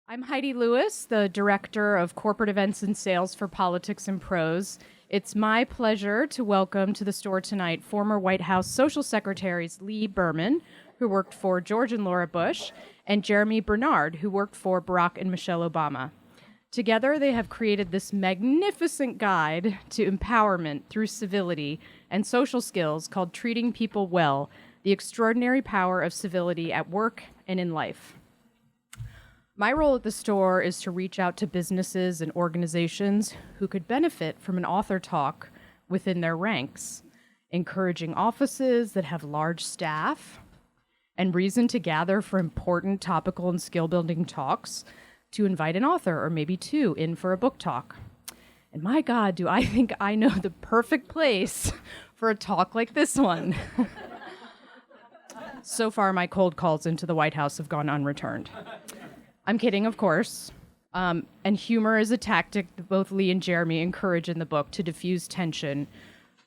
I'm Heidi Lewis, the Director of Corporate Events and Sales for Politics and Prose. It's my pleasure to welcome to the store tonight former White House Social Secretaries Lea Berman, who worked for George and Laura Bush, and Jeremy Bernard, who worked for Barack and Michelle Obama. Together, they have created this magnificent guide to empowerment through civility and social skills called Treating People Well, the Extraordinary Power of Civility at Work and in Life. My role at the store is to reach out to businesses and organizations who could benefit from an author talk within their ranks, encouraging offices that have large staff and reason to gather for important topical and skill-building talks to invite an author or maybe two in for a book talk. And my God, do I think I know the perfect place for a talk like this one. So far, my cold calls into the White House have gone unreturned. I'm kidding, of course. And humor is a tactic that both Lea and Jeremy encourage in the book to diffuse tension,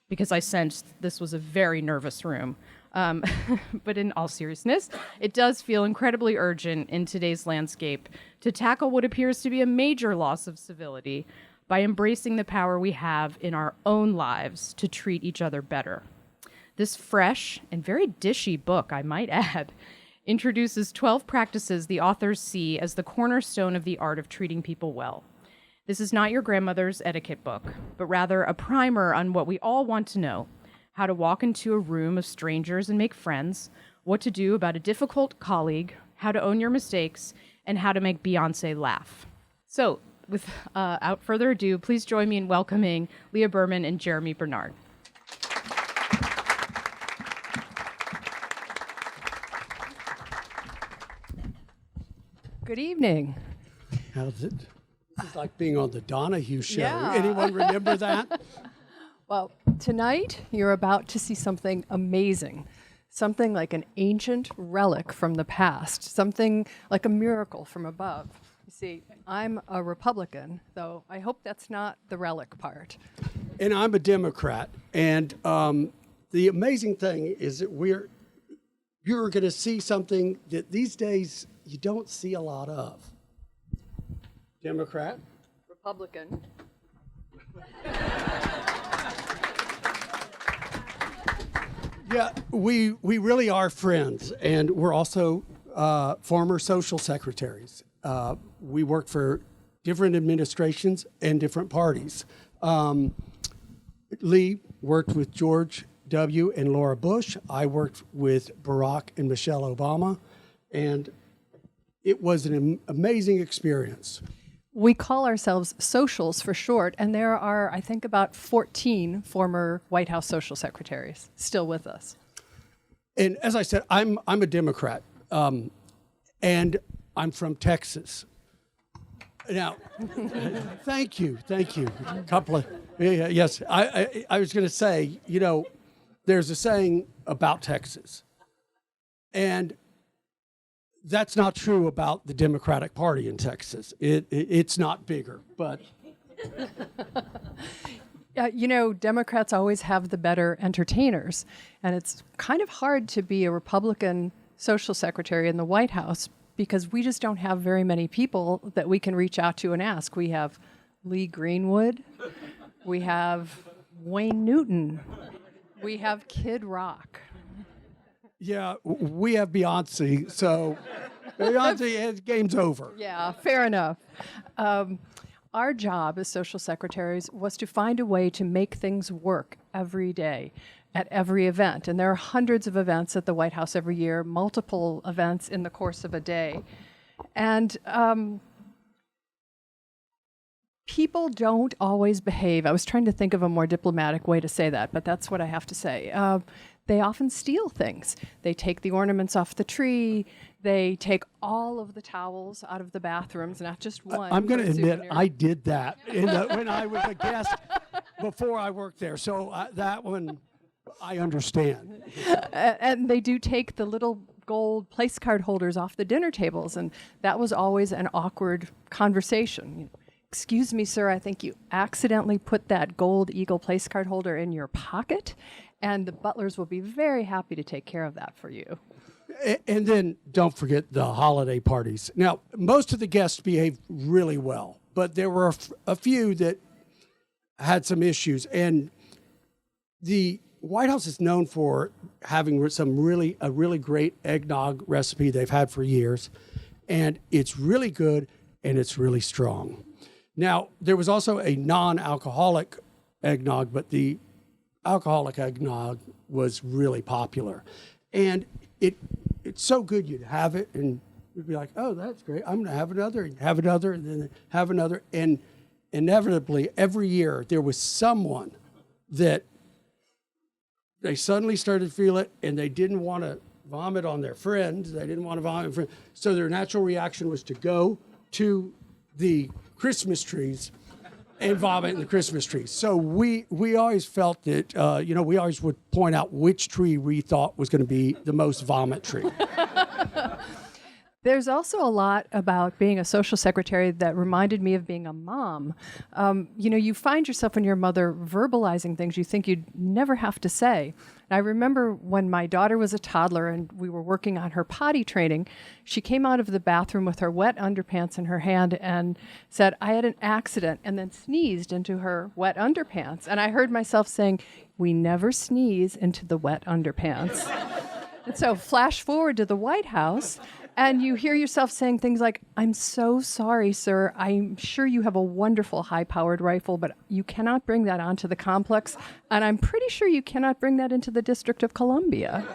because I sensed this was a very nervous room. But in all seriousness, it does feel incredibly urgent in today's landscape to tackle what appears to be a major loss of civility by embracing the power we have in our own lives to treat each other better. This fresh and very dishy book, I might add, introduces 12 practices the authors see as the cornerstone of the art of treating people well. This is not your grandmother's etiquette book, but rather a primer on what we all want to know: how to walk into a room of strangers and make friends, what to do about a difficult colleague, how to own your mistakes, and how to make Beyoncé laugh. So, without further ado, please join me in welcoming Lea Berman and Jeremy Bernard. Good evening. How's it? It's like being on the Donahue show. Yeah. Anyone remember that? Well, tonight you're about to see something amazing, something like an ancient relic from the past, something like a miracle from above. You see, I'm a Republican, though I hope that's not the relic part. And I'm a Democrat. And the amazing thing is that you're going to see something that these days you don't see a lot of. Democrat? Republican. Yeah, we really are friends, and we're also former social secretaries. We work for different administrations and different parties. Lea worked with George W. and Laura Bush. I worked with Barack and Michelle Obama, and it was an amazing experience. We call ourselves socials for short, and there are, I think, about 14 former White House social secretaries still with us. And as I said, I'm a Democrat, and I'm from Texas. Now, thank you. Yes, I was going to say, there's a saying about Texas, and that's not true about the Democratic Party in Texas. It's not bigger, but... Democrats always have the better entertainers, and it's kind of hard to be a Republican social secretary in the White House because we just don't have very many people that we can reach out to and ask. We have Lee Greenwood, we have Wayne Newton, we have Kid Rock. Yeah, we have Beyoncé, so Beyoncé, game's over. Yeah, fair enough. Our job as social secretaries was to find a way to make things work every day at every event. And there are hundreds of events at the White House every year, multiple events in the course of a day. And people don't always behave. I was trying to think of a more diplomatic way to say that, but that's what I have to say. They often steal things. They take the ornaments off the tree. They take all of the towels out of the bathrooms, not just one. I'm going to admit I did that when I was a guest before I worked there. So that one, I understand. And they do take the little gold place card holders off the dinner tables, and that was always an awkward conversation. Excuse me, sir, I think you accidentally put that gold Eagle place card holder in your pocket, and the butlers will be very happy to take care of that for you. And then don't forget the holiday parties. Now, most of the guests behaved really well, but there were a few that had some issues. And the White House is known for having a really great eggnog recipe they've had for years. And it's really good and it's really strong. Now, there was also a non-alcoholic eggnog, but the alcoholic eggnog was really popular. And it's so good you'd have it and you'd be like, oh, that's great. I'm going to have another, and then have another. And inevitably, every year, there was someone that they suddenly started to feel it and they didn't want to vomit on their friends. They didn't want to vomit on friends. So their natural reaction was to go to the Christmas trees and vomit in the Christmas trees. So we always felt that, we always would point out which tree we thought was going to be the most vomit tree. There's also a lot about being a social secretary that reminded me of being a mom. You find yourself when you're a mother verbalizing things you think you'd never have to say. And I remember when my daughter was a toddler and we were working on her potty training, she came out of the bathroom with her wet underpants in her hand and said, I had an accident, and then sneezed into her wet underpants. And I heard myself saying, we never sneeze into the wet underpants. And so flash forward to the White House, and you hear yourself saying things like, I'm so sorry, sir. I'm sure you have a wonderful high-powered rifle, but you cannot bring that onto the complex. And I'm pretty sure you cannot bring that into the District of Columbia.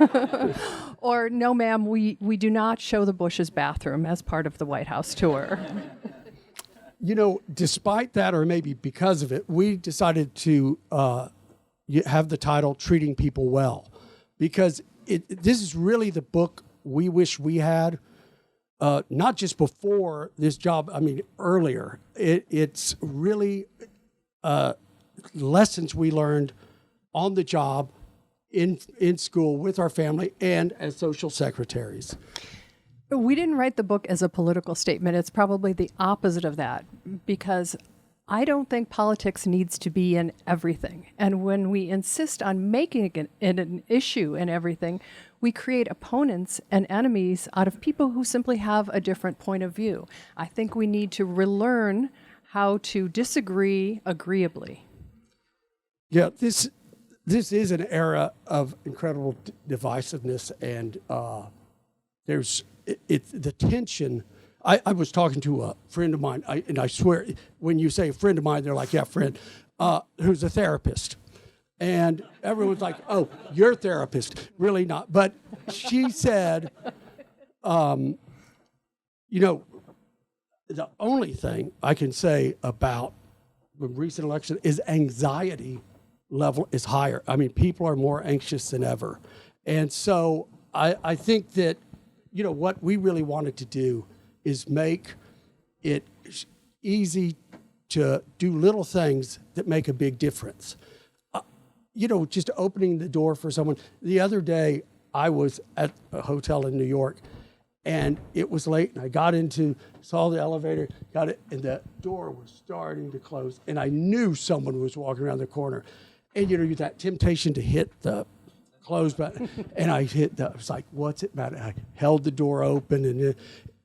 Or, no, ma'am, we do not show the Bush's bathroom as part of the White House tour. Despite that, or maybe because of it, we decided to have the title Treating People Well, because this is really the book we wish we had. Not just before this job, earlier. It's really lessons we learned on the job, in school, with our family, and as social secretaries. We didn't write the book as a political statement. It's probably the opposite of that, because I don't think politics needs to be in everything. And when we insist on making it an issue in everything, we create opponents and enemies out of people who simply have a different point of view. I think we need to relearn how to disagree agreeably. Yeah, this is an era of incredible divisiveness, and there's the tension. I was talking to a friend of mine, and I swear, when you say a friend of mine, they're like, yeah, friend, who's a therapist. And everyone's like, oh, you're a therapist. Really not. But she said, the only thing I can say about the recent election is anxiety level is higher. People are more anxious than ever. And so I think that, what we really wanted to do is make it easy to do little things that make a big difference. Just opening the door for someone. The other day, I was at a hotel in New York, and it was late, and I saw the elevator, got it, and the door was starting to close, and I knew someone was walking around the corner. And, you get that temptation to hit the close button, and I was like, what's it about? I held the door open, and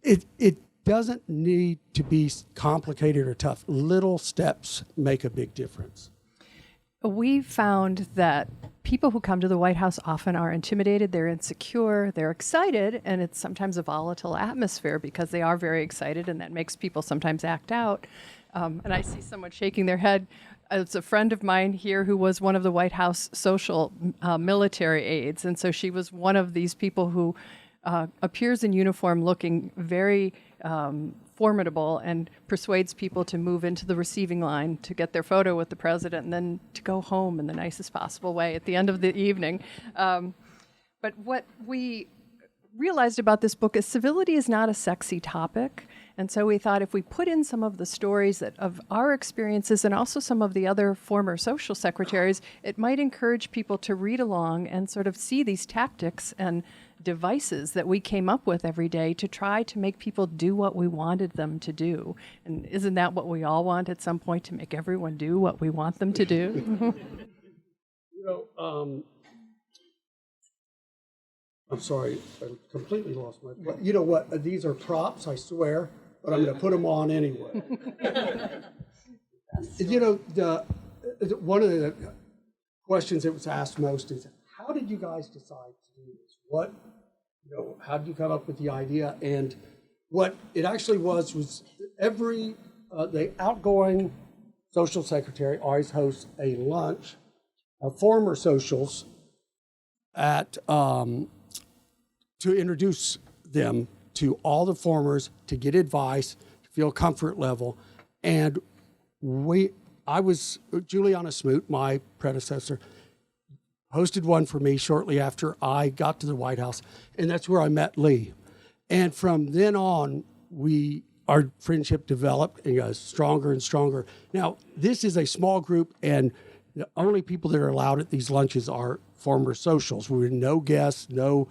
it doesn't need to be complicated or tough. Little steps make a big difference. We found that people who come to the White House often are intimidated, they're insecure, they're excited, and it's sometimes a volatile atmosphere because they are very excited, and that makes people sometimes act out. And I see someone shaking their head. It's a friend of mine here who was one of the White House social military aides, and so she was one of these people who appears in uniform looking very formidable and persuades people to move into the receiving line to get their photo with the president and then to go home in the nicest possible way at the end of the evening. But what we realized about this book is civility is not a sexy topic. And so we thought if we put in some of the stories of our experiences and also some of the other former social secretaries, it might encourage people to read along and sort of see these tactics and devices that we came up with every day to try to make people do what we wanted them to do. And isn't that what we all want at some point, to make everyone do what we want them to do? I'm sorry, I completely lost my. You know what? These are props, I swear, but I'm going to put them on anyway. You know, one of the questions that was asked most is, how did you guys decide to do this? What, you know, how did you come up with the idea? And what it actually was every the outgoing social secretary always hosts a lunch of former socials at to introduce them to all the formers, to get advice, to feel comfort level. And Juliana Smoot, my predecessor, hosted one for me shortly after I got to the White House, and that's where I met Lee. And from then on, our friendship developed and got stronger and stronger. Now, this is a small group, and the only people that are allowed at these lunches are former socials. We're no guests, no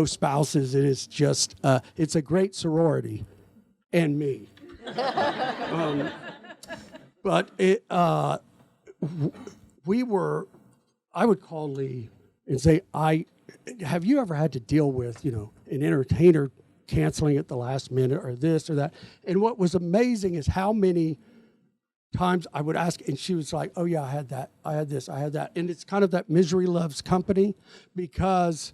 spouses. It is just, it's a great sorority, and me. But I would call Lee and say, have you ever had to deal with, you know, an entertainer canceling at the last minute or this or that? And what was amazing is how many times I would ask, and she was like, oh yeah, I had that, I had this, I had that. And it's kind of that misery loves company, because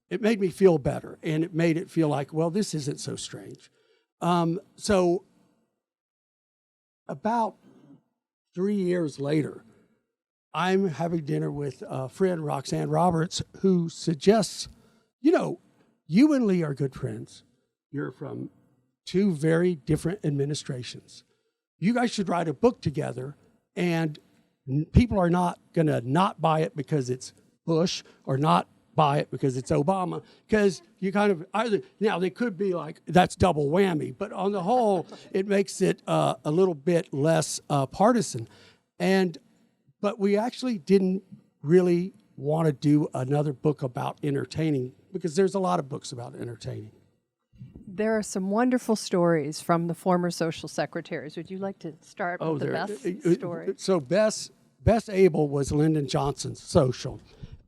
it made me feel better, and it made it feel like, well, this isn't so strange. So about 3 years later, I'm having dinner with a friend, Roxanne Roberts, who suggests, you know, you and Lee are good friends. You're from two very different administrations. You guys should write a book together, and people are not going to not buy it because it's Bush, or not buy it because it's Obama, because you kind of either, now they could be like, that's double whammy, but on the whole, it makes it a little bit less partisan. But we actually didn't really want to do another book about entertaining, because there's a lot of books about entertaining. There are some wonderful stories from the former social secretaries. Would you like to start with the best story? So Bess Abel was Lyndon Johnson's social,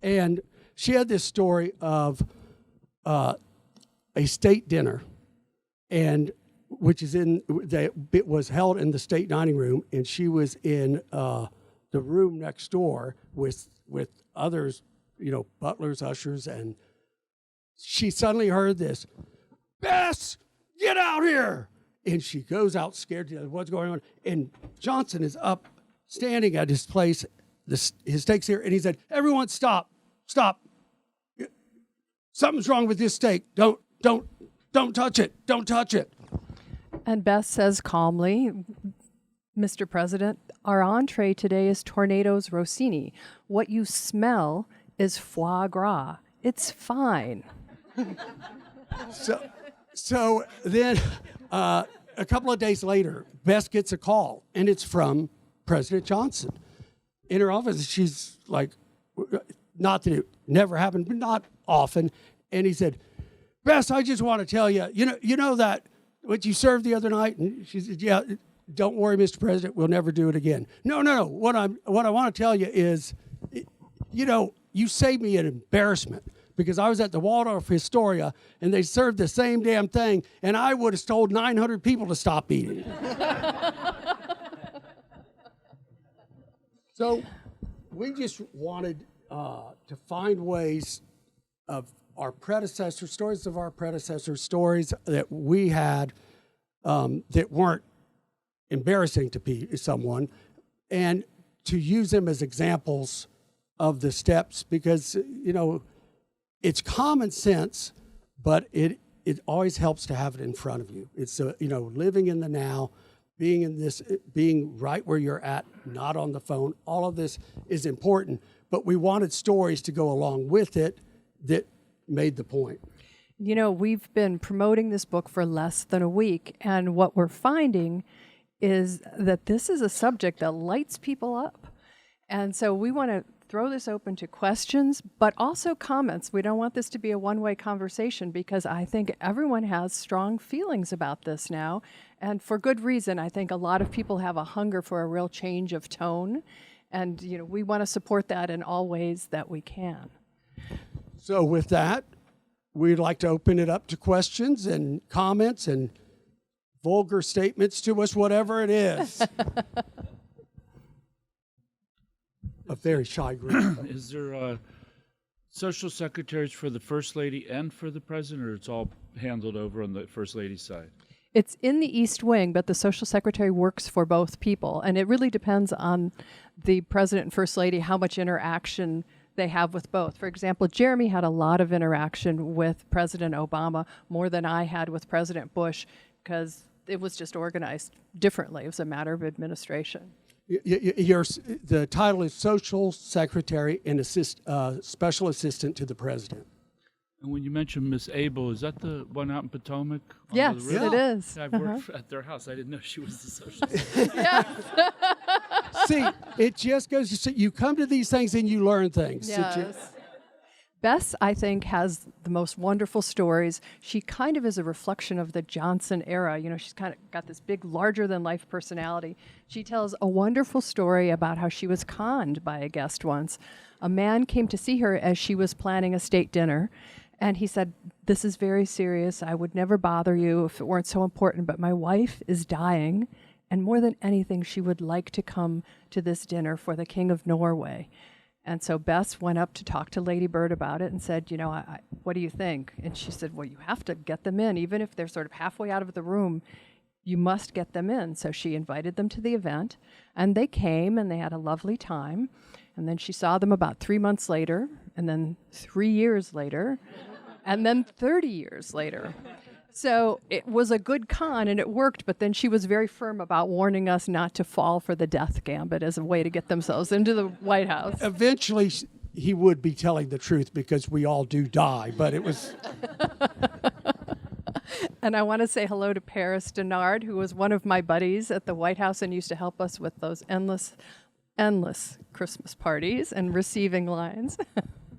and she had this story of a state dinner, and it was held in the state dining room, and she was in the room next door with others, you know, butlers, ushers, and she suddenly heard this, Bess, get out here! And she goes out scared to what's going on, and Johnson is up, standing at his place, his steak's here, and he said, everyone stop, something's wrong with this steak, don't touch it, don't touch it. And Bess says calmly, Mr. President, our entree today is Tornado's Rossini. What you smell is foie gras. It's fine. So then a couple of days later, Bess gets a call, and it's from President Johnson. In her office, she's like, not that it never happened, but not often. And he said, Bess, I just want to tell you, you know that what you served the other night? And she said, yeah, don't worry, Mr. President, we'll never do it again. No. What I want to tell you is, you know, you saved me an embarrassment, because I was at the Waldorf Astoria, and they served the same damn thing, and I would have told 900 people to stop eating. So we just wanted to find ways of our predecessors, stories of our predecessors, stories that we had that weren't embarrassing to someone, and to use them as examples of the steps, because, you know, it's common sense, but it always helps to have it in front of you. It's, you know, living in the now, being right where you're at, not on the phone. All of this is important, but we wanted stories to go along with it that made the point. You know, we've been promoting this book for less than a week, and what we're finding is that this is a subject that lights people up. And so we want to throw this open to questions, but also comments. We don't want this to be a one-way conversation, because I think everyone has strong feelings about this now, and for good reason. I think a lot of people have a hunger for a real change of tone, and you know, we want to support that in all ways that we can. So with that, we'd like to open it up to questions and comments and vulgar statements to us, whatever it is. A very shy group. Is there social secretaries for the First Lady and for the President, or it's all handled over on the First Lady's side? It's in the East Wing, but the social secretary works for both people. And it really depends on the President and First Lady, how much interaction they have with both. For example, Jeremy had a lot of interaction with President Obama, more than I had with President Bush, because it was just organized differently. It was a matter of administration. The title is Social Secretary and Special Assistant to the President. And when you mentioned Miss Abel, is that the one out in Potomac? Yes, The river? it is. Yeah, I've worked at their house. I didn't know she was the social secretary. See, it just goes to see, you come to these things and you learn things. Yes. Bess, I think, has the most wonderful stories. She kind of is a reflection of the Johnson era. You know, she's kind of got this big, larger-than-life personality. She tells a wonderful story about how she was conned by a guest once. A man came to see her as she was planning a state dinner, and he said, "This is very serious. I would never bother you if it weren't so important, but my wife is dying, and more than anything, she would like to come to this dinner for the King of Norway." And so Bess went up to talk to Lady Bird about it and said, you know, what do you think? And she said, well, you have to get them in. Even if they're sort of halfway out of the room, you must get them in. So she invited them to the event, and they came, and they had a lovely time. And then she saw them about 3 months later, and then 3 years later, and then 30 years later. So it was a good con, and it worked, but then she was very firm about warning us not to fall for the death gambit as a way to get themselves into the White House. Eventually, he would be telling the truth because we all do die, but it was... And I want to say hello to Paris Denard, who was one of my buddies at the White House and used to help us with those endless Christmas parties and receiving lines.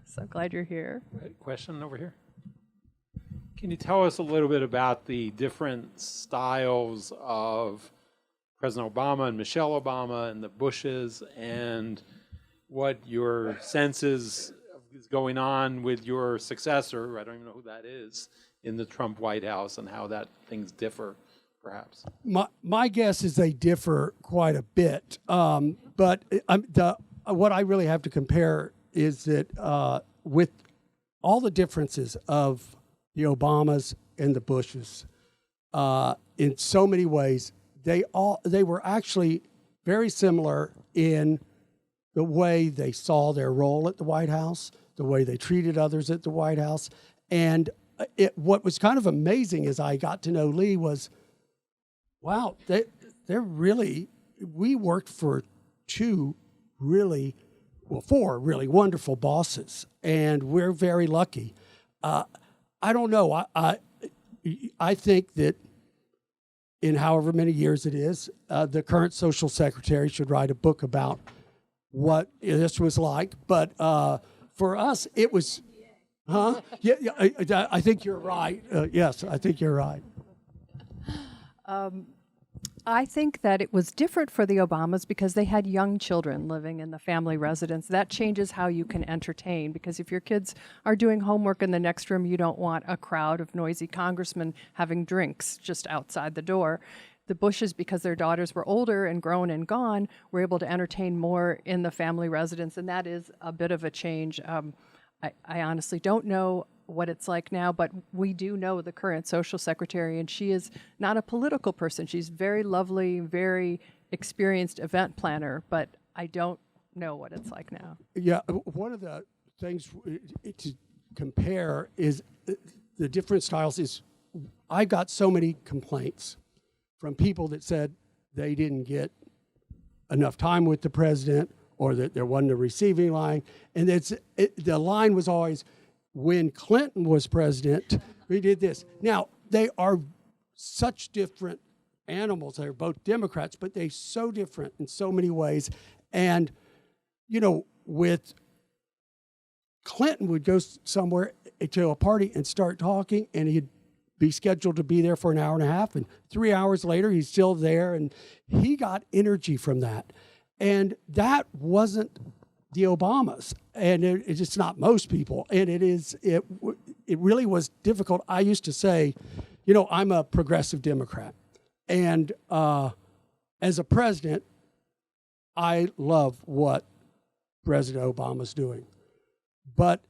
So glad you're here. Question over here. Can you tell us a little bit about the different styles of President Obama and Michelle Obama and the Bushes, and what your sense is going on with your successor, I don't even know who that is, in the Trump White House, and how that things differ, perhaps? My guess is they differ quite a bit, but what I really have to compare is that with all the differences of the Obamas and the Bushes, in so many ways, they were actually very similar in the way they saw their role at the White House, the way they treated others at the White House. And what was kind of amazing as I got to know Lee was, wow, they're really, we worked for four really wonderful bosses, and we're very lucky. I don't know. I think that in however many years it is, the current social secretary should write a book about what this was like. But for us, it was, huh? Yeah, I think you're right. Yes, I think you're right. I think that it was different for the Obamas because they had young children living in the family residence. That changes how you can entertain, because if your kids are doing homework in the next room, you don't want a crowd of noisy congressmen having drinks just outside the door. The Bushes, because their daughters were older and grown and gone, were able to entertain more in the family residence, and that is a bit of a change. I honestly don't know what it's like now, but we do know the current social secretary, and she is not a political person. She's very lovely, very experienced event planner, but I don't know what it's like now. Yeah, one of the things to compare is the different styles is I got so many complaints from people that said they didn't get enough time with the president, or that there wasn't a receiving line. And the line was always, when Clinton was president, we did this. Now, they are such different animals. They're both Democrats, but they're so different in so many ways. And, you know, with Clinton would go somewhere to a party and start talking, and he'd be scheduled to be there for an hour and a half, and 3 hours later, he's still there, and he got energy from that. And that wasn't the Obamas, and it's not most people, and it really was difficult. I used to say, I'm a progressive Democrat. And as a president, I love what President Obama's doing. But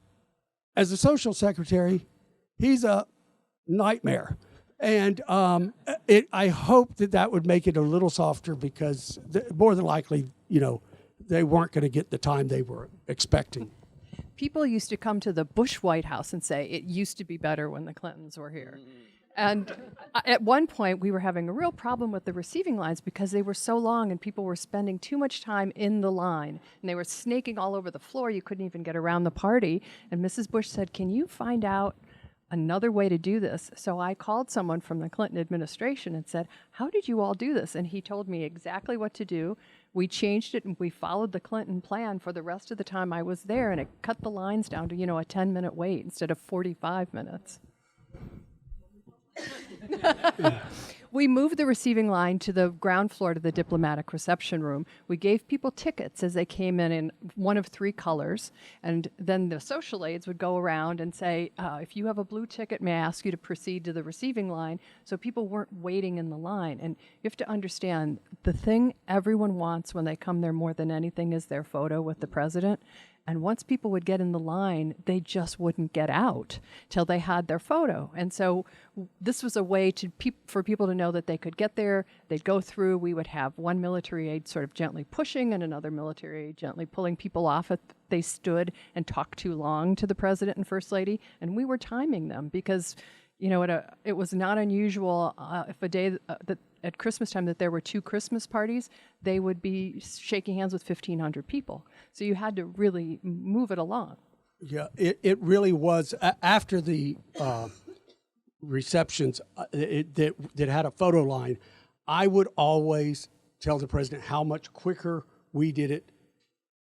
as a social secretary, he's a nightmare. And I hope that would make it a little softer, because more than likely, they weren't going to get the time they were expecting. People used to come to the Bush White House and say, it used to be better when the Clintons were here. And at one point, we were having a real problem with the receiving lines because they were so long and people were spending too much time in the line. And they were snaking all over the floor. You couldn't even get around the party. And Mrs. Bush said, can you find out another way to do this? So I called someone from the Clinton administration and said, how did you all do this? And he told me exactly what to do. We changed it and we followed the Clinton plan for the rest of the time I was there, and it cut the lines down to, a 10-minute wait instead of 45 minutes. We moved the receiving line to the ground floor to the diplomatic reception room. We gave people tickets as they came in one of 3 colors, and then the social aides would go around and say, if you have a blue ticket, may I ask you to proceed to the receiving line, so people weren't waiting in the line. And you have to understand, the thing everyone wants when they come there more than anything is their photo with the president. And once people would get in the line, they just wouldn't get out till they had their photo. And so this was a way for people to know that they could get there. They'd go through. We would have one military aide sort of gently pushing and another military aide gently pulling people off if they stood and talked too long to the president and first lady. And we were timing them because, it was not unusual if a day that at Christmas time that there were 2 Christmas parties, they would be shaking hands with 1,500 people. So you had to really move it along. Yeah, it really was. After the receptions that had a photo line, I would always tell the president how much quicker we did it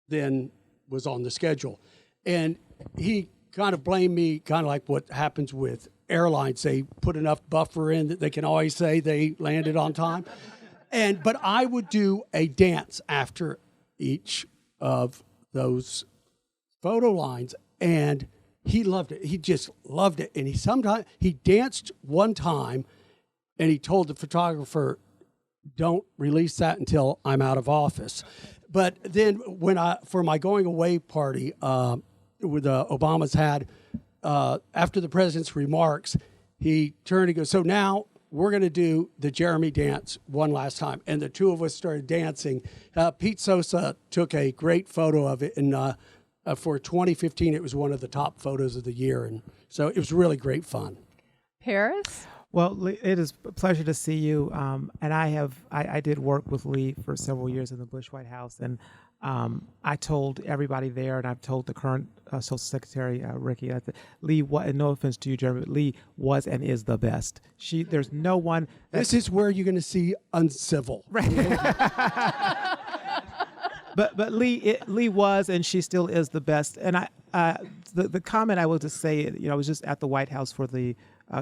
than was on the schedule. And he kind of blamed me, kind of like what happens with airlines. They put enough buffer in that they can always say they landed on time. But I would do a dance after each of those photo lines, and he loved it. He just loved it. And he danced one time, and he told the photographer, don't release that until I'm out of office. But then for my going away party, with Obama's had, after the president's remarks, he turned and goes, so now we're going to do the Jeremy dance one last time. And the 2 of us started dancing. Pete Sosa took a great photo of it. And for 2015, it was one of the top photos of the year. And so it was really great fun. Paris? Well, it is a pleasure to see you. And I did work with Lee for several years in the Bush White House. And I told everybody there, and I've told the current Social Secretary, Ricky, that Lee, and no offense to you, Jeremy, but Lee was and is the best. There's no one. This is where you're going to see uncivil. Right. But Lee was, and she still is the best. And the comment I will just say, I was just at the White House for the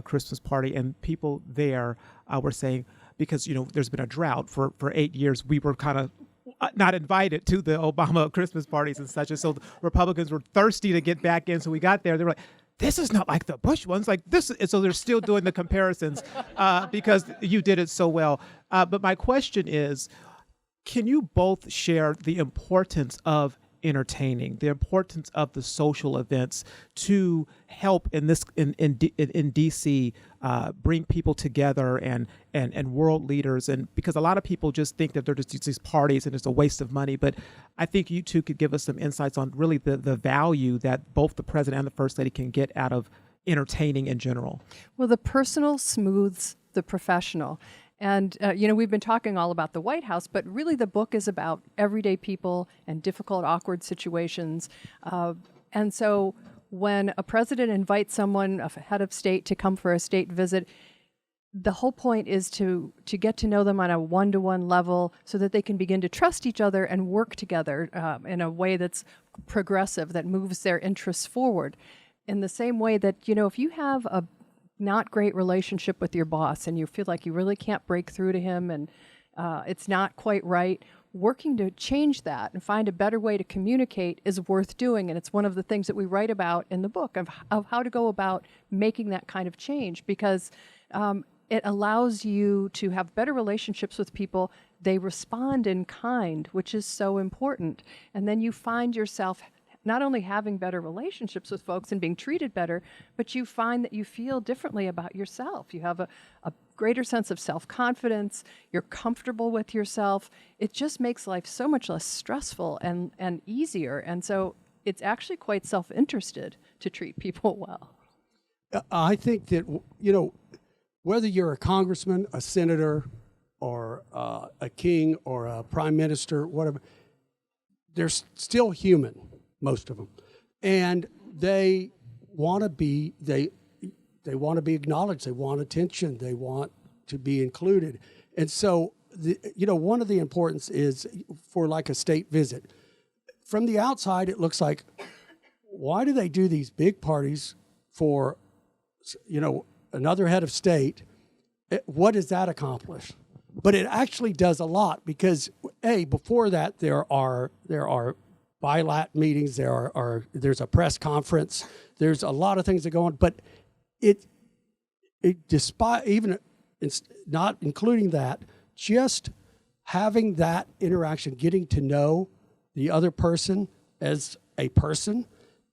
Christmas party, and people there were saying, because there's been a drought for 8 years, we were kind of not invited to the Obama Christmas parties and such. And so the Republicans were thirsty to get back in. So we got there. They were like, this is not like the Bush ones. Like this. And so they're still doing the comparisons because you did it so well. But my question is, can you both share the importance of entertaining, the importance of the social events to help in DC bring people together and world leaders, and because a lot of people just think that they're just these parties and it's a waste of money, but I think you two could give us some insights on really the value that both the president and the first lady can get out of entertaining in general. Well, the personal smooths the professional. And, we've been talking all about the White House, but really the book is about everyday people and difficult, awkward situations. And so when a president invites someone, a head of state, to come for a state visit, the whole point is to get to know them on a one-to-one level so that they can begin to trust each other and work together in a way that's progressive, that moves their interests forward. In the same way that, if you have a not great relationship with your boss and you feel like you really can't break through to him and it's not quite right, working to change that and find a better way to communicate is worth doing. And it's one of the things that we write about in the book of how to go about making that kind of change, because it allows you to have better relationships with people. They respond in kind, which is so important. And then you find yourself not only having better relationships with folks and being treated better, but you find that you feel differently about yourself. You have a greater sense of self-confidence. You're comfortable with yourself. It just makes life so much less stressful and easier. And so it's actually quite self-interested to treat people well. I think that, whether you're a congressman, a senator, or a king, or a prime minister, whatever, they're still human, most of them, and they want to be they want to be acknowledged. They want attention. They want to be included. And so, one of the importance is for like a state visit. From the outside, it looks like, why do they do these big parties for, another head of state? What does that accomplish? But it actually does a lot, because before that there are bilat meetings, there's a press conference, there's a lot of things that go on, but it despite even not including that, just having that interaction, getting to know the other person as a person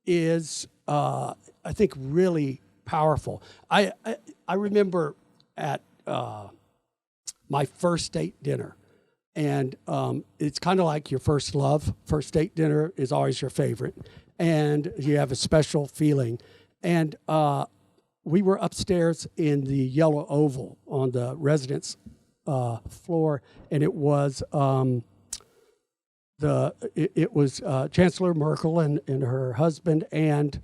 is I think really powerful. I remember at my first date dinner. And it's kind of like your first love. First date dinner is always your favorite. And you have a special feeling. And we were upstairs in the Yellow Oval on the residence floor. And it was Chancellor Merkel and her husband and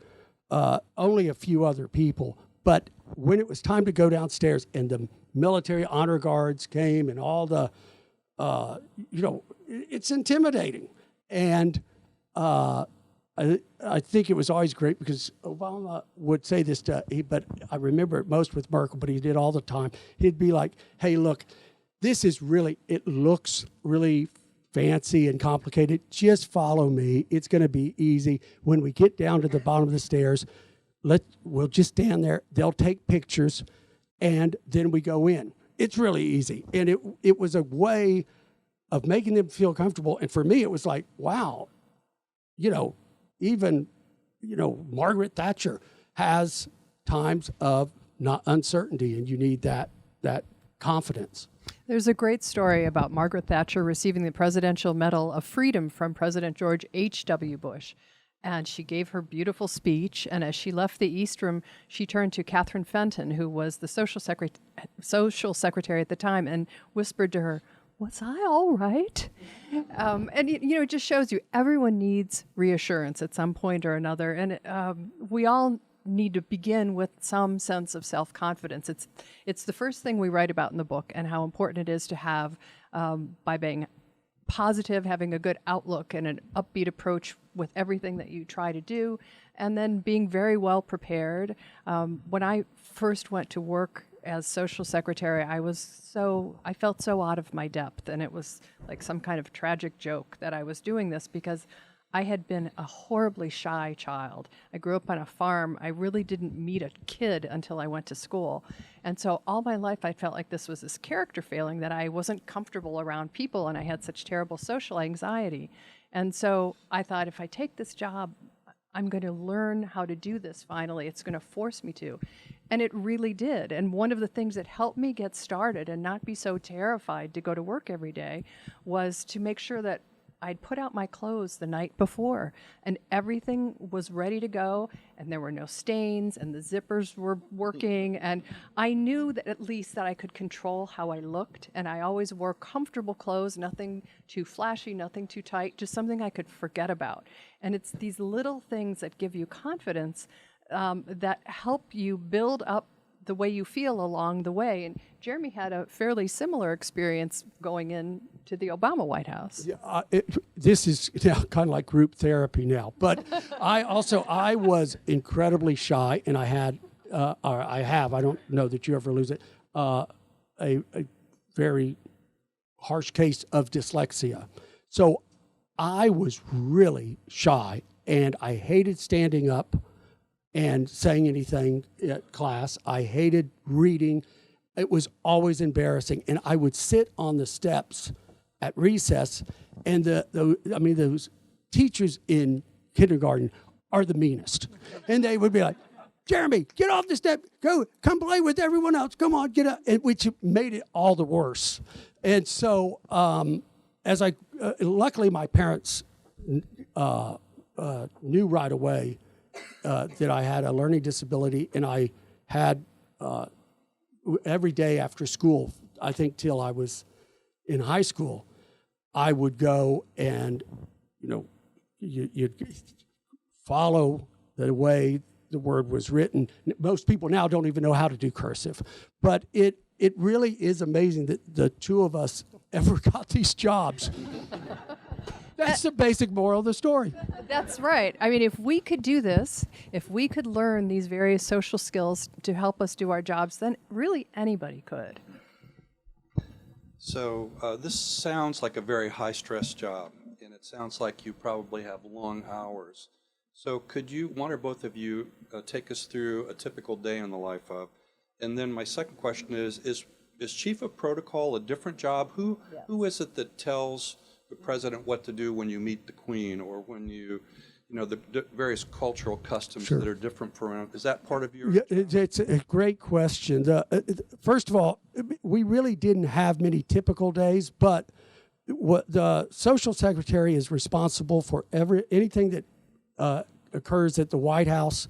only a few other people. But when it was time to go downstairs and the military honor guards came and all the it's intimidating. And I think it was always great because Obama would say this but I remember it most with Merkel, but he did all the time. He'd be like, hey, look, it looks really fancy and complicated. Just follow me. It's going to be easy. When we get down to the bottom of the stairs, we'll just stand there. They'll take pictures, and then we go in. It's really easy. And it was a way of making them feel comfortable. And for me, it was like, wow, even, Margaret Thatcher has times of not uncertainty, and you need that confidence. There's a great story about Margaret Thatcher receiving the Presidential Medal of Freedom from President George H.W. Bush. And she gave her beautiful speech, and as she left the East Room, she turned to Catherine Fenton, who was the social secretary at the time, and whispered to her, "Was I all right?" And it just shows you everyone needs reassurance at some point or another, and we all need to begin with some sense of self-confidence. It's the first thing we write about in the book, and how important it is to have by being positive, having a good outlook and an upbeat approach with everything that you try to do, and then being very well prepared. When I first went to work as social secretary, I felt so out of my depth, and it was like some kind of tragic joke that I was doing this because I had been a horribly shy child. I grew up on a farm. I really didn't meet a kid until I went to school. And so all my life I felt like this was this character failing, that I wasn't comfortable around people and I had such terrible social anxiety. And so I thought, if I take this job, I'm going to learn how to do this finally. It's going to force me to. And it really did. And one of the things that helped me get started and not be so terrified to go to work every day was to make sure that I'd put out my clothes the night before, and everything was ready to go, and there were no stains, and the zippers were working, and I knew that at least that I could control how I looked, and I always wore comfortable clothes, nothing too flashy, nothing too tight, just something I could forget about. And it's these little things that give you confidence that help you build up the way you feel along the way. And Jeremy had a fairly similar experience going into the Obama White House. Yeah, this is now kind of like group therapy now. But I was incredibly shy, and I don't know that you ever lose it, a very harsh case of dyslexia. So I was really shy, and I hated standing up and saying anything at class. I hated reading. It was always embarrassing. And I would sit on the steps at recess, and those teachers in kindergarten are the meanest. And they would be like, Jeremy, get off the step, come play with everyone else, come on, get up, and which made it all the worse. And so luckily my parents knew right away that I had a learning disability, and I had every day after school, I think till I was in high school, I would go and, you'd follow the way the word was written. Most people now don't even know how to do cursive, but it really is amazing that the two of us ever got these jobs. That's the basic moral of the story. That's right. I mean, if we could do this, if we could learn these various social skills to help us do our jobs, then really anybody could. So this sounds like a very high-stress job, and it sounds like you probably have long hours. So could you, one or both of you, take us through a typical day in the life of? And then my second question is Chief of Protocol a different job? Who is it that tells the president what to do when you meet the Queen, or when the various cultural customs that are different for him? Is that part of your? Yeah, it's a great question. First of all, we really didn't have many typical days, but what the social secretary is responsible for anything that occurs at the White House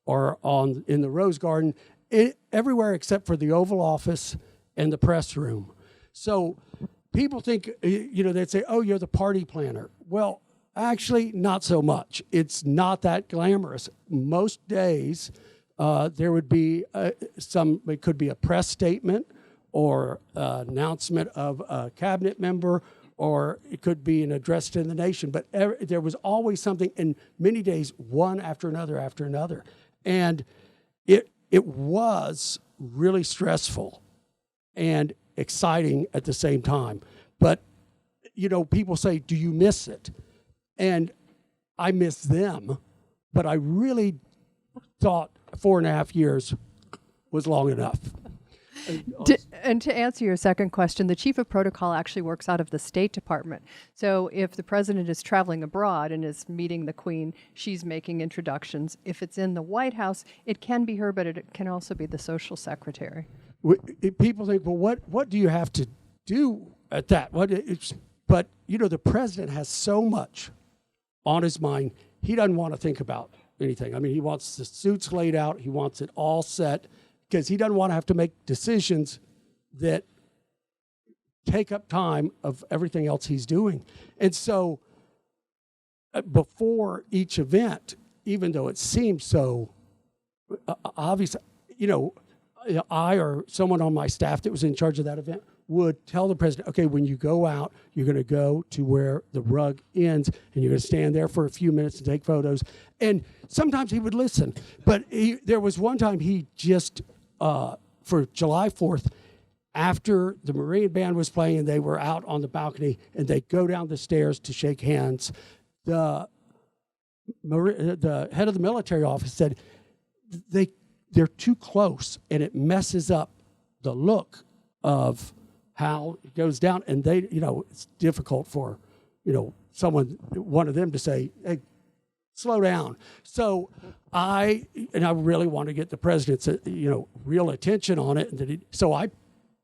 or in the Rose Garden, everywhere except for the Oval Office and the press room. So people think, they'd say, oh, you're the party planner. Well, actually, not so much. It's not that glamorous. Most days, there would be it could be a press statement or announcement of a cabinet member, or it could be an address to the nation. But there was always something, and many days, one after another. And it was really stressful and exciting at the same time. But, people say, do you miss it? And I miss them, but I really thought 4.5 years was long enough. And to answer your second question, the Chief of Protocol actually works out of the State Department. So if the president is traveling abroad and is meeting the Queen, she's making introductions. If it's in the White House, it can be her, but it can also be the social secretary. People think, well, what do you have to do at that? But, the president has so much on his mind, he doesn't want to think about anything. I mean, he wants the suits laid out. He wants it all set, because he doesn't want to have to make decisions that take up time of everything else he's doing. And so before each event, even though it seems so obvious, I or someone on my staff that was in charge of that event would tell the president, okay, when you go out, you're going to go to where the rug ends, and you're going to stand there for a few minutes to take photos. And sometimes he would listen. But there was one time he just, for July 4th, after the Marine Band was playing and they were out on the balcony and they go down the stairs to shake hands, the head of the military office said, they're too close and it messes up the look of how it goes down. And they, it's difficult for, one of them to say, hey, slow down. So I really want to get the president's, real attention on it. So I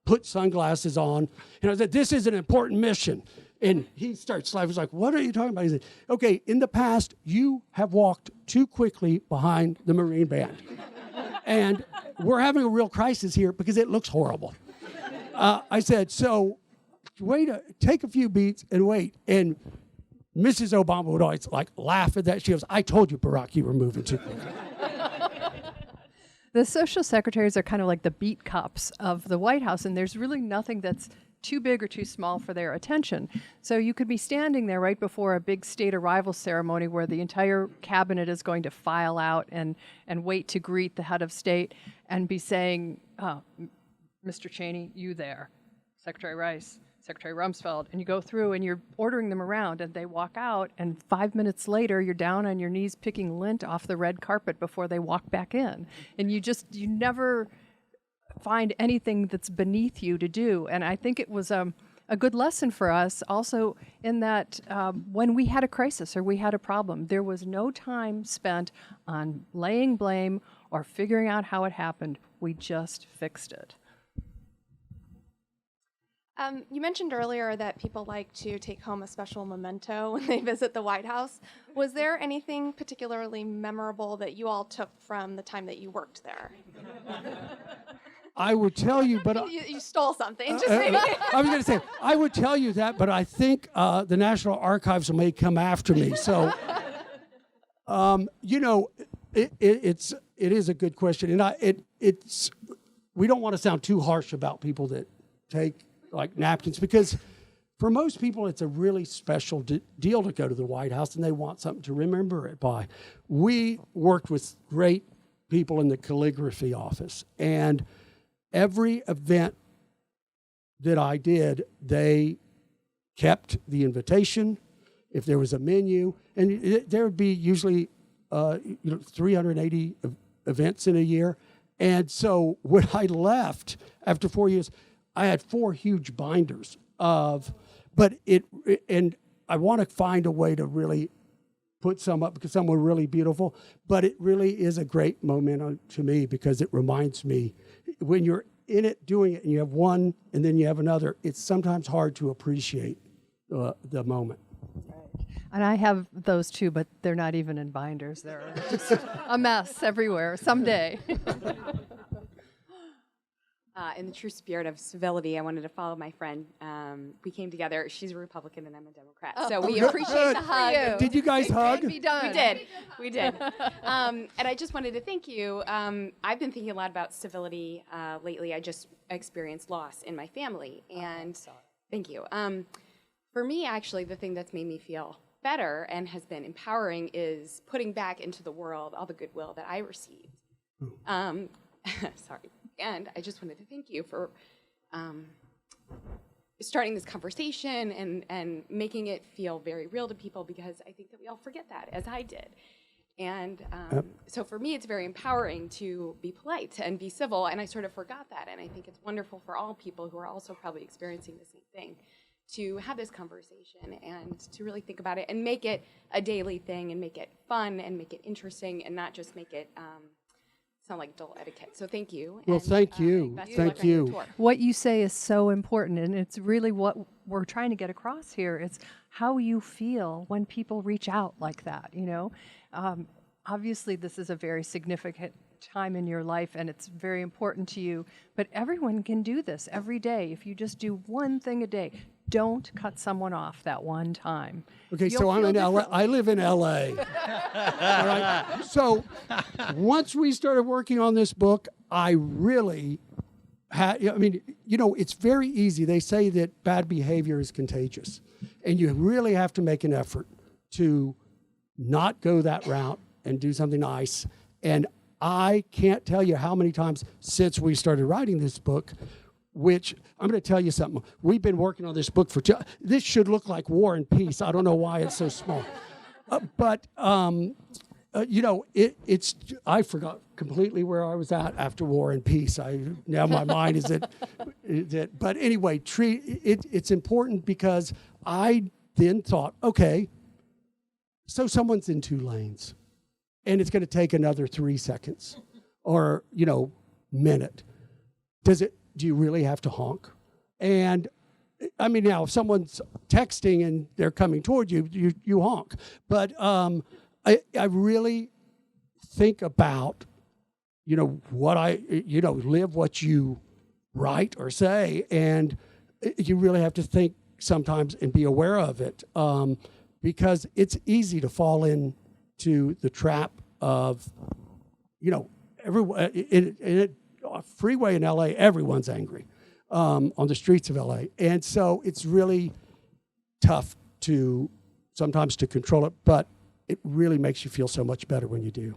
put sunglasses on, and I said, this is an important mission. And he starts laughing. He's like, what are you talking about? He said, okay, in the past, you have walked too quickly behind the Marine Band. And we're having a real crisis here because it looks horrible. I said, so take a few beats and wait. And Mrs. Obama would always laugh at that. She goes, I told you, Barack, you were moving too quickly. The social secretaries are kind of like the beat cops of the White House, and there's really nothing that's too big or too small for their attention. So you could be standing there right before a big state arrival ceremony where the entire cabinet is going to file out and wait to greet the head of state and be saying, Mr. Cheney, you there. Secretary Rice, Secretary Rumsfeld, and you go through and you're ordering them around and they walk out, and 5 minutes later you're down on your knees picking lint off the red carpet before they walk back in. And you never find anything that's beneath you to do. And I think it was a good lesson for us also in that when we had a crisis or we had a problem, there was no time spent on laying blame or figuring out how it happened. We just fixed it. You mentioned earlier that people like to take home a special memento when they visit the White House. Was there anything particularly memorable that you all took from the time that you worked there? I would tell you, but You stole something. Just maybe. I was going to say, I would tell you that, but I think the National Archives may come after me. So, it is a good question, and we don't want to sound too harsh about people that take like napkins, because for most people it's a really special deal to go to the White House, and they want something to remember it by. We worked with great people in the calligraphy office, and every event that I did, they kept the invitation. If there was a menu, and there would be usually 380 events in a year. And so when I left after 4 years, I had 4 huge binders and I want to find a way to really put some up because some were really beautiful, but it really is a great memento to me because it reminds me when you're in it doing it and you have one and then you have another, it's sometimes hard to appreciate the moment. And I have those too, but they're not even in binders. They're just a mess everywhere. Someday. In the true spirit of civility, I wanted to follow my friend. We came together. She's a Republican and I'm a Democrat. So we appreciate the hug. Did you guys hug? Be done. We did. And I just wanted to thank you. I've been thinking a lot about civility lately. I just experienced loss in my family. And thank you. For me, actually, the thing that's made me feel better and has been empowering is putting back into the world all the goodwill that I received. Sorry. And I just wanted to thank you for starting this conversation and making it feel very real to people, because I think that we all forget that, as I did. And so for me, it's very empowering to be polite and be civil, and I sort of forgot that. And I think it's wonderful for all people who are also probably experiencing the same thing to have this conversation and to really think about it and make it a daily thing and make it fun and make it interesting and not just make it sound like dull etiquette. So thank you. Well, and, thank you. best of Thank luck on your you. tour. What you say is so important, and it's really what we're trying to get across here. It's how you feel when people reach out like that, you know. Obviously, this is a very significant time in your life, and it's very important to you, but everyone can do this every day. If you just do one thing a day, don't cut someone off that one time. Okay, You'll so I'm feel in LA. I live in LA. All right. So once we started working on this book, I really had, I mean, you know, it's very easy. They say that bad behavior is contagious, and you really have to make an effort to not go that route and do something nice. And I can't tell you how many times since we started writing this book, which I'm going to tell you something. We've been working on this book for this should look like War and Peace. I don't know why it's so small. You know, it's I forgot completely where I was at after War and Peace. Now my mind is at but anyway, it's important because I then thought, okay, so someone's in 2 lanes and it's going to take another 3 seconds or, you know, minute. Do you really have to honk? And I mean, now if someone's texting and they're coming toward you, you honk. But I really think about, you know, live what you write or say, and you really have to think sometimes and be aware of it, because it's easy to fall into the trap of, you know, everyone in a freeway in LA, everyone's angry on the streets of LA. And so it's really tough sometimes to control it, but it really makes you feel so much better when you do.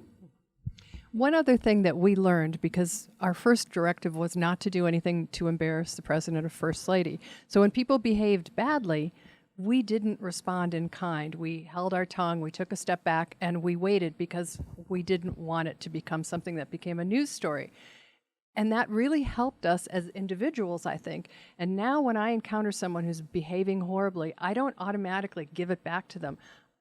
One other thing that we learned, because our first directive was not to do anything to embarrass the president or first lady. So when people behaved badly, we didn't respond in kind. We held our tongue, we took a step back, and we waited because we didn't want it to become something that became a news story. And that really helped us as individuals, I think. And now when I encounter someone who's behaving horribly, I don't automatically give it back to them.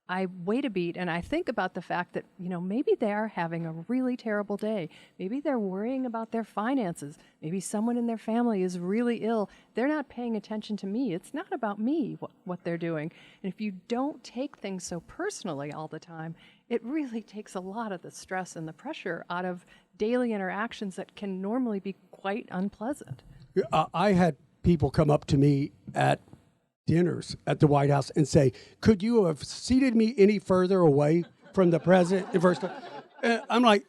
I wait a beat and I think about the fact that, maybe they are having a really terrible day. Maybe they're worrying about their finances. Maybe someone in their family is really ill. They're not paying attention to me. It's not about me, what they're doing. And if you don't take things so personally all the time, it really takes a lot of the stress and the pressure out of daily interactions that can normally be quite unpleasant. I had people come up to me at dinners at the White House and say, could you have seated me any further away from the president? I'm like,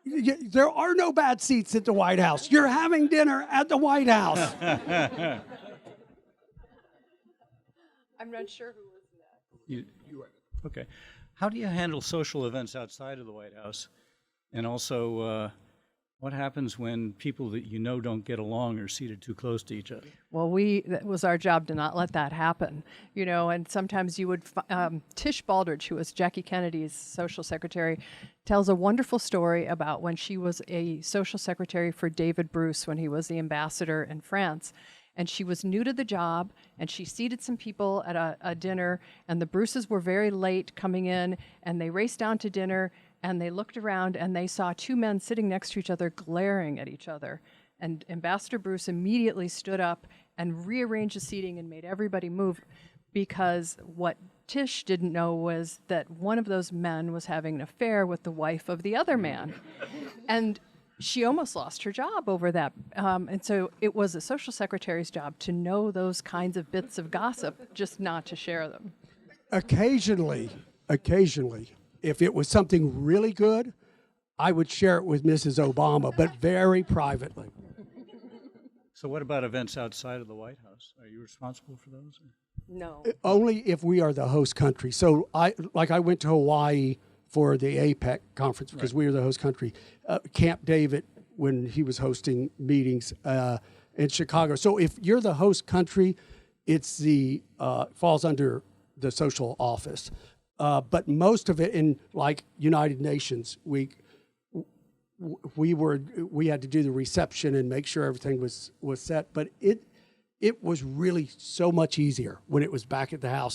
there are no bad seats at the White House. You're having dinner at the White House. I'm not sure who was that. You are. Okay. How do you handle social events outside of the White House? And also, what happens when people that don't get along are seated too close to each other? Well, that was our job to not let that happen, and sometimes you would, Tish Baldridge, who was Jackie Kennedy's social secretary, tells a wonderful story about when she was a social secretary for David Bruce when he was the ambassador in France. And she was new to the job, and she seated some people at a dinner, and the Bruces were very late coming in, and they raced down to dinner, and they looked around, and they saw two men sitting next to each other, glaring at each other. And Ambassador Bruce immediately stood up and rearranged the seating and made everybody move, because what Tish didn't know was that one of those men was having an affair with the wife of the other man. And she almost lost her job over that. And so it was a social secretary's job to know those kinds of bits of gossip, just not to share them. Occasionally, if it was something really good, I would share it with Mrs. Obama, but very privately. So what about events outside of the White House? Are you responsible for those? No. Only if we are the host country. So I went to Hawaii for the APEC conference because we were the host country. Camp David, when he was hosting meetings in Chicago. So if you're the host country, it's falls under the social office. But most of it in United Nations, we had to do the reception and make sure everything was set. But it was really so much easier when it was back at the house.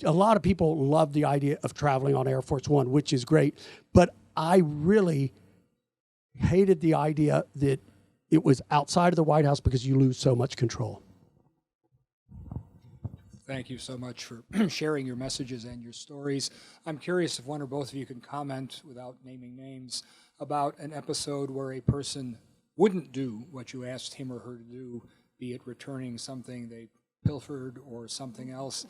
A lot of people love the idea of traveling on Air Force One, which is great. But I really hated the idea that it was outside of the White House because you lose so much control. Thank you so much for sharing your messages and your stories. I'm curious if one or both of you can comment, without naming names, about an episode where a person wouldn't do what you asked him or her to do, be it returning something they pilfered or something else.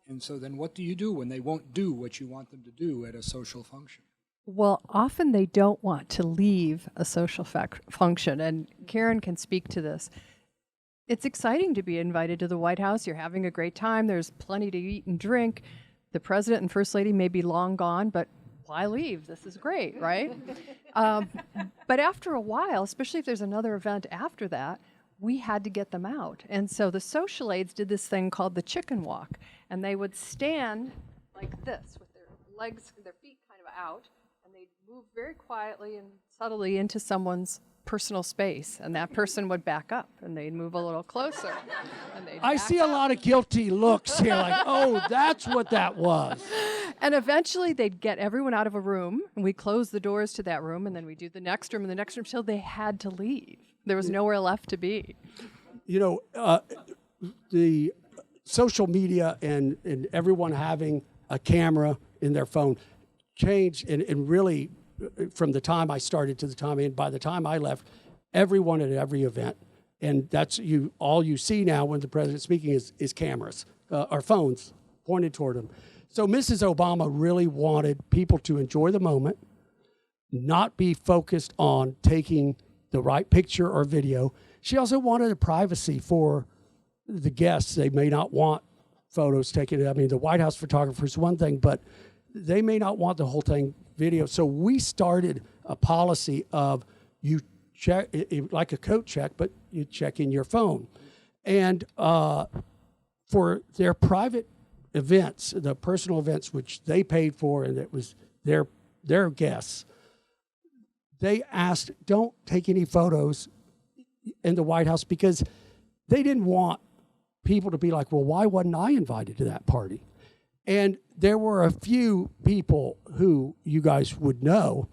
And so then what do you do when they won't do what you want them to do at a social function? Well, often they don't want to leave a social function, and Karen can speak to this. It's exciting to be invited to the White House. You're having a great time. There's plenty to eat and drink. The president and first lady may be long gone, but why leave? This is great, right? But after a while, especially if there's another event after that, we had to get them out. And so the social aides did this thing called the chicken walk. And they would stand like this with their legs, their feet kind of out, and they'd move very quietly and subtly into someone's personal space. And that person would back up, and they'd move a little closer. And they'd I see a lot of guilty looks here, like, oh, that's what that was. And eventually they'd get everyone out of a room, and we'd close the doors to that room, and then we'd do the next room and the next room until they had to leave. There was nowhere left to be. The social media and everyone having a camera in their phone changed, and really from the time I started to the time, and by the time I left, everyone at every event, and that's all you see now when the president's speaking is cameras or phones pointed toward him. So Mrs. Obama really wanted people to enjoy the moment, not be focused on taking the right picture or video. She also wanted a privacy for the guests. They may not want photos taken. I mean, the White House photographer is one thing, but they may not want the whole thing video. So we started a policy of you check, like a coat check, but you check in your phone. And for their private events, the personal events which they paid for and it was their guests, they asked, don't take any photos in the White House because they didn't want people to be like, well, why wasn't I invited to that party? And there were a few people who you guys would know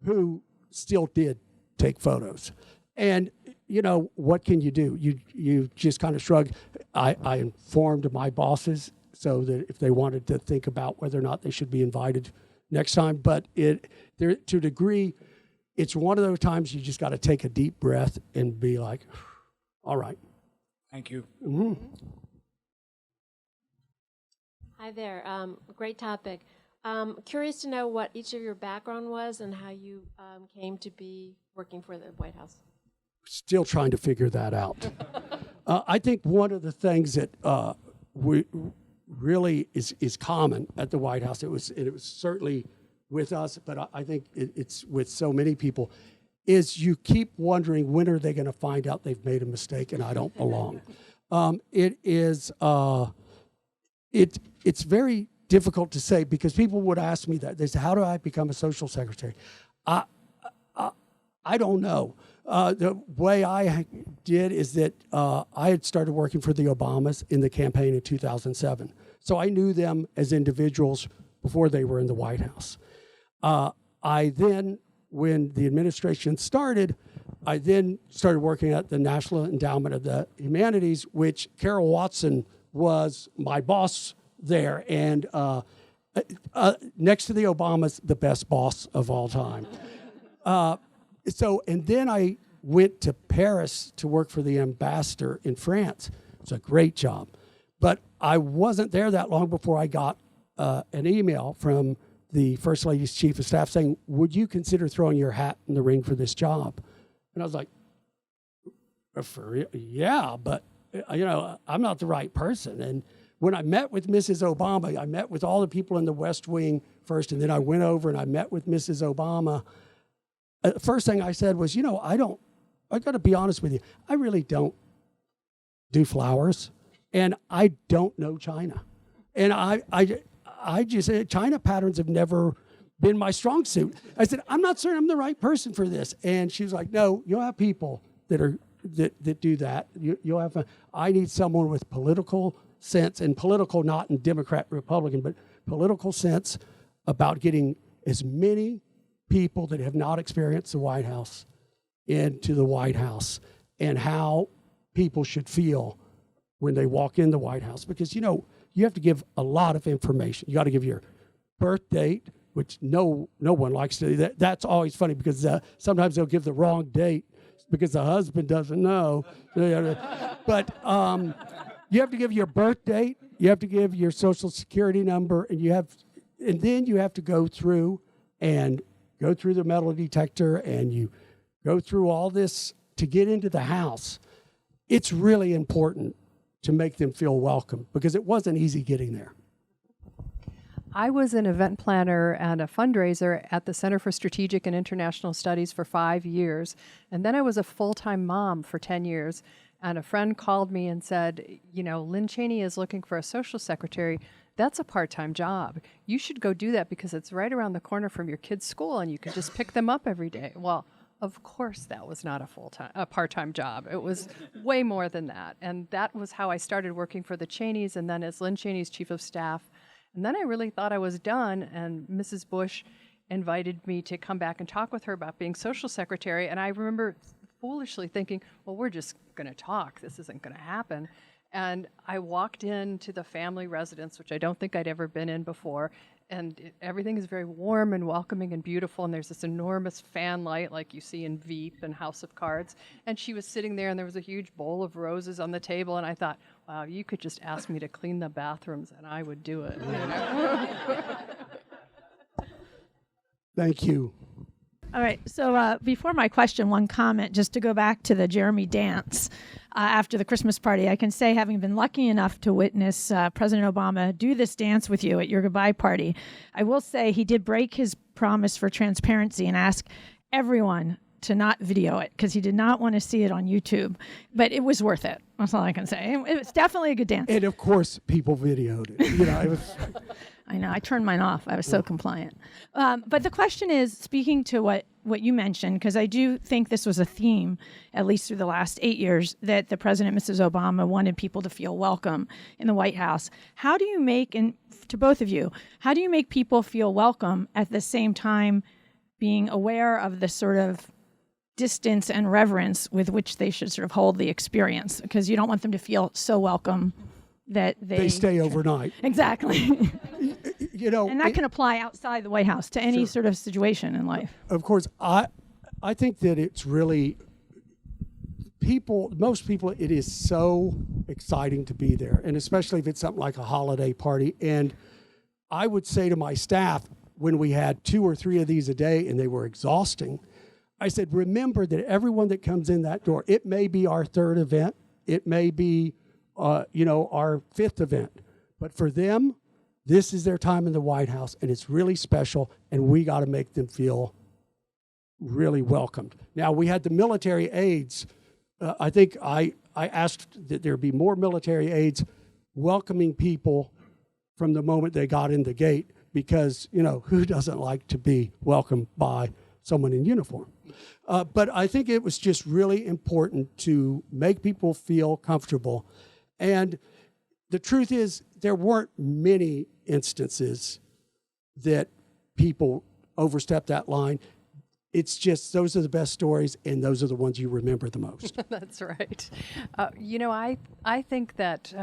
who still did take photos. And, you know, what can you do? You just kind of shrug. I informed my bosses so that if they wanted to think about whether or not they should be invited next time. But to a degree, it's one of those times you just got to take a deep breath and be like, all right. Thank you. Mm-hmm. Hi there. Great topic. Curious to know what each of your background was and how you came to be working for the White House. Still trying to figure that out. I think one of the things that we really is common at the White House, it was certainly with us, but I think it's with so many people, is you keep wondering when are they going to find out they've made a mistake and I don't belong. It's very difficult to say because people would ask me that. They say, how do I become a social secretary? I don't know. The way I did is that I had started working for the Obamas in the campaign in 2007. So I knew them as individuals before they were in the White House. I then, when the administration started, I then started working at the National Endowment of the Humanities, which Carol Watson was my boss there. And next to the Obamas, the best boss of all time. And then I went to Paris to work for the ambassador in France. It's a great job. But I wasn't there that long before I got an email from the First Lady's Chief of Staff saying, would you consider throwing your hat in the ring for this job? And I was like, yeah, but I'm not the right person. And when I met with Mrs. Obama, I met with all the people in the West Wing first, and then I went over and I met with Mrs. Obama. The first thing I said was, I got to be honest with you, I really don't do flowers, and I don't know China. And I just said, China patterns have never been my strong suit. I said, I'm not certain I'm the right person for this. And she was like, no, you'll have people that do that. You'll have, I need someone with political sense, and political not in Democrat, Republican, but political sense about getting as many people that have not experienced the White House into the White House and how people should feel when they walk in the White House. Because, you have to give a lot of information. You got to give your birth date, which no one likes to do that. That's always funny because sometimes they'll give the wrong date because the husband doesn't know. But you have to give your birth date, you have to give your social security number, and then you have to go through the metal detector, and you go through all this to get into the house. It's really important to make them feel welcome because it wasn't easy getting there. I was an event planner and a fundraiser at the Center for Strategic and International Studies for 5 years. And then I was a full-time mom for 10 years. And a friend called me and said, Lynn Cheney is looking for a social secretary. That's a part-time job. You should go do that because it's right around the corner from your kids' school and you can just pick them up every day. Well, of course that was not a part-time job. It was way more than that. And that was how I started working for the Cheney'S and then as Lynn Cheney's chief of staff. And then I really thought I was done, and Mrs. Bush invited me to come back and talk with her about being social secretary. And I remember foolishly thinking, well, we're just going to talk. This isn't going to happen. And I walked into the family residence, which I don't think I'd ever been in before, and everything is very warm and welcoming and beautiful, and there's this enormous fan light like you see in Veep and House of Cards. And she was sitting there, and there was a huge bowl of roses on the table, and I thought, wow, you could just ask me to clean the bathrooms, and I would do it. Thank you. All right, so before my question, one comment, just to go back to the Jeremy dance after the Christmas party. I can say, having been lucky enough to witness President Obama do this dance with you at your goodbye party, I will say he did break his promise for transparency and ask everyone to not video it because he did not want to see it on YouTube. But it was worth it. That's all I can say. It was definitely a good dance. And of course, people videoed it. You know, it was. I know. I turned mine off. I was so compliant. But the question is, speaking to what you mentioned, because I do think this was a theme, at least through the last 8 years, that the President, Mrs. Obama, wanted people to feel welcome in the White House. How do you make, and to both of you, how do you make people feel welcome at the same time being aware of the sort of distance and reverence with which they should sort of hold the experience? Because you don't want them to feel so welcome that they stay overnight. Exactly. You know, and that can apply outside the White House to any sort of situation in life. Of course, I think that it's really most people, it is so exciting to be there, and especially if it's something like a holiday party. And I would say to my staff, when we had 2 or 3 of these a day and they were exhausting, I said, remember that everyone that comes in that door, it may be our 3rd event, it may be our 5th event, but for them, this is their time in the White House, and it's really special, and we got to make them feel really welcomed. Now, we had the military aides. I think I asked that there be more military aides welcoming people from the moment they got in the gate, because, who doesn't like to be welcomed by someone in uniform? But I think it was just really important to make people feel comfortable. And the truth is, there weren't many instances that people overstepped that line. It's just those are the best stories, and those are the ones you remember the most. That's right. I think that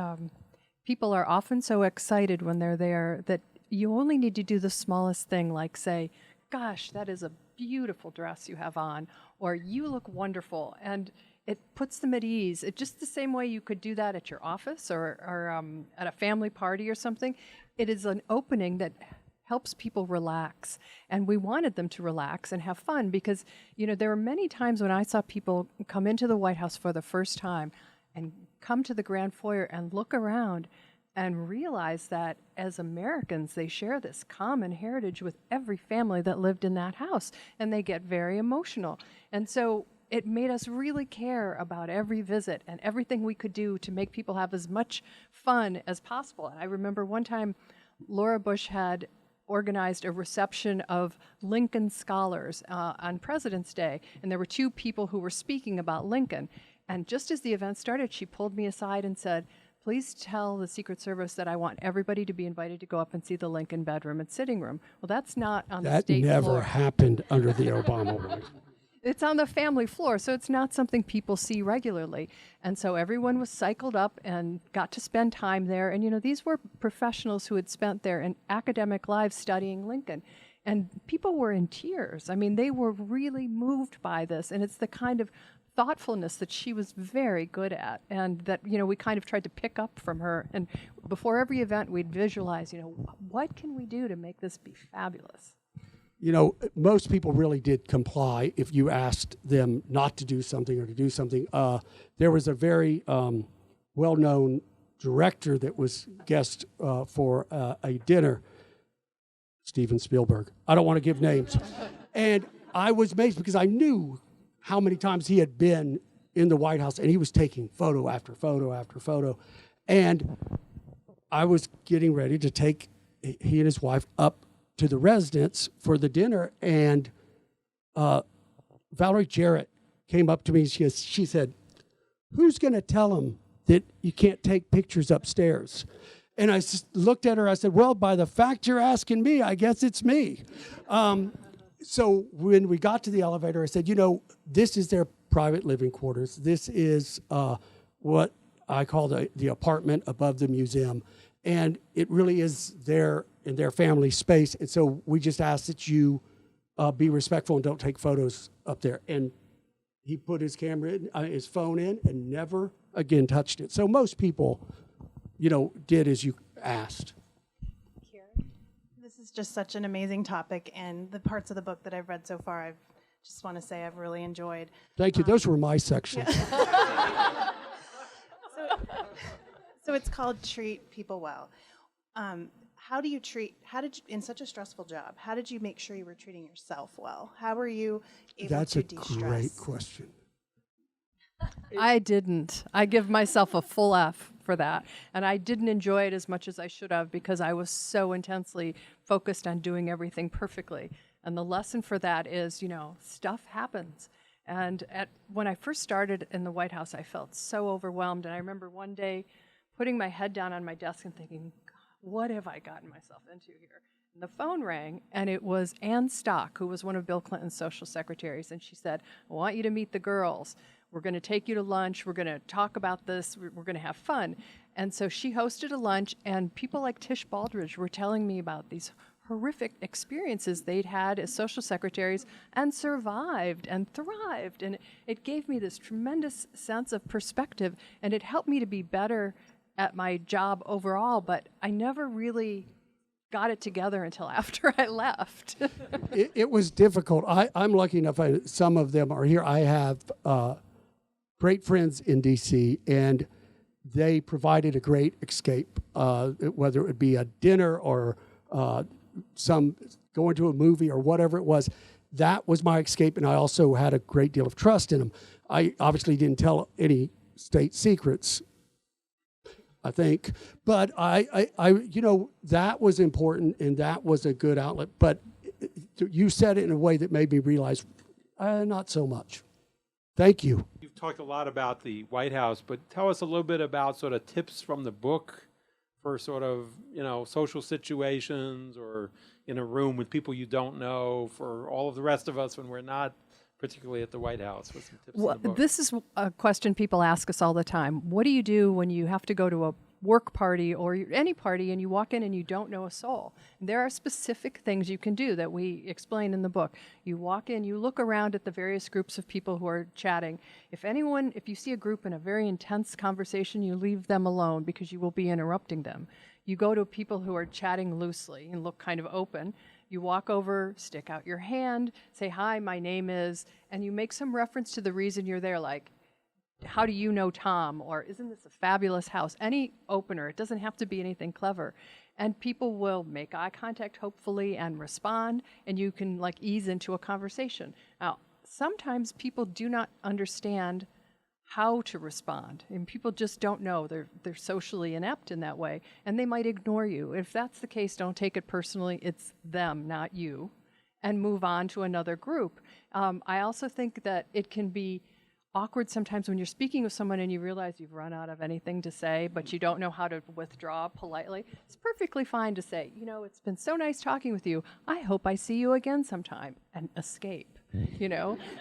people are often so excited when they're there that you only need to do the smallest thing, like say, gosh, that is a beautiful dress you have on, or you look wonderful. And it puts them at ease. It just the same way you could do that at your office or at a family party or something. It is an opening that helps people relax. And we wanted them to relax and have fun because, there were many times when I saw people come into the White House for the first time and come to the Grand Foyer and look around and realize that as Americans, they share this common heritage with every family that lived in that house, and they get very emotional. And so it made us really care about every visit and everything we could do to make people have as much fun as possible. And I remember one time Laura Bush had organized a reception of Lincoln scholars on President's Day, and there were 2 people who were speaking about Lincoln. And just as the event started, she pulled me aside and said, please tell the Secret Service that I want everybody to be invited to go up and see the Lincoln bedroom and sitting room. Well, that's not on the state floor. That never happened under the Obama White House. It's on the family floor, so it's not something people see regularly. And so everyone was cycled up and got to spend time there. And, these were professionals who had spent their academic lives studying Lincoln. And people were in tears. I mean, they were really moved by this. And it's the kind of thoughtfulness that she was very good at, and that we kind of tried to pick up from her. And before every event, we'd visualize, what can we do to make this be fabulous? Most people really did comply if you asked them not to do something or to do something. There was a very well-known director that was guest for a dinner, Steven Spielberg. I don't want to give names. And I was amazed because I knew how many times he had been in the White House, and he was taking photo after photo after photo. And I was getting ready to take he and his wife up to the residence for the dinner, and Valerie Jarrett came up to me. She said, who's going to tell him that you can't take pictures upstairs? And I looked at her. I said, well, by the fact you're asking me, I guess it's me. So when we got to the elevator, I said, this is their private living quarters. This is what I call the apartment above the museum. And it really is in their family space. And so we just ask that you be respectful and don't take photos up there. And he put his his phone in and never again touched it. So most people, did as you asked. This is just such an amazing topic, and the parts of the book that I've read so far, just want to say I've really enjoyed. Thank you. Those were my sections. So it's called Treat People Well. how do you in such a stressful job, how did you make sure you were treating yourself well? How were you able That's to a de-stress? great question. I didn't. I give myself a full F for that. And I didn't enjoy it as much as I should have because I was so intensely focused on doing everything perfectly. And the lesson for that is, stuff happens. And when I first started in the White House, I felt so overwhelmed. And I remember one day putting my head down on my desk and thinking, God, what have I gotten myself into here? And the phone rang, and it was Ann Stock, who was one of Bill Clinton's social secretaries. And she said, I want you to meet the girls. We're going to take you to lunch. We're going to talk about this. We're going to have fun. And so she hosted a lunch, and people like Tish Baldridge were telling me about these horrific experiences they'd had as social secretaries and survived and thrived. And it gave me this tremendous sense of perspective, and it helped me to be better at my job overall, but I never really got it together until after I left. It was difficult. I'm lucky enough, some of them are here. I have great friends in D.C., and they provided a great escape, whether it would be a dinner or going to a movie or whatever it was. That was my escape, and I also had a great deal of trust in them. I obviously didn't tell any state secrets, I think, but I that was important, and that was a good outlet. But you said it in a way that made me realize, not so much. Thank you. You've talked a lot about the White House, but tell us a little bit about sort of tips from the book for sort of, social situations or in a room with people you don't know, for all of the rest of us when we're not particularly at the White House. With some tips in the book. This is a question people ask us all the time. What do you do when you have to go to a work party or any party and you walk in and you don't know a soul? And there are specific things you can do that we explain in the book. You walk in, you look around at the various groups of people who are chatting. If you see a group in a very intense conversation, you leave them alone because you will be interrupting them. You go to people who are chatting loosely and look kind of open. You walk over, stick out your hand, say, hi, my name is, and you make some reference to the reason you're there, like, how do you know Tom? Or isn't this a fabulous house? Any opener. It doesn't have to be anything clever. And people will make eye contact, hopefully, and respond, and you can ease into a conversation. Now, sometimes people do not understand how to respond, and people just don't know. They're socially inept in that way, and they might ignore you. If that's the case, don't take it personally. It's them, not you, and move on to another group. I also think that it can be awkward sometimes when you're speaking with someone and you realize you've run out of anything to say, but you don't know how to withdraw politely. It's perfectly fine to say, it's been so nice talking with you. I hope I see you again sometime, and escape.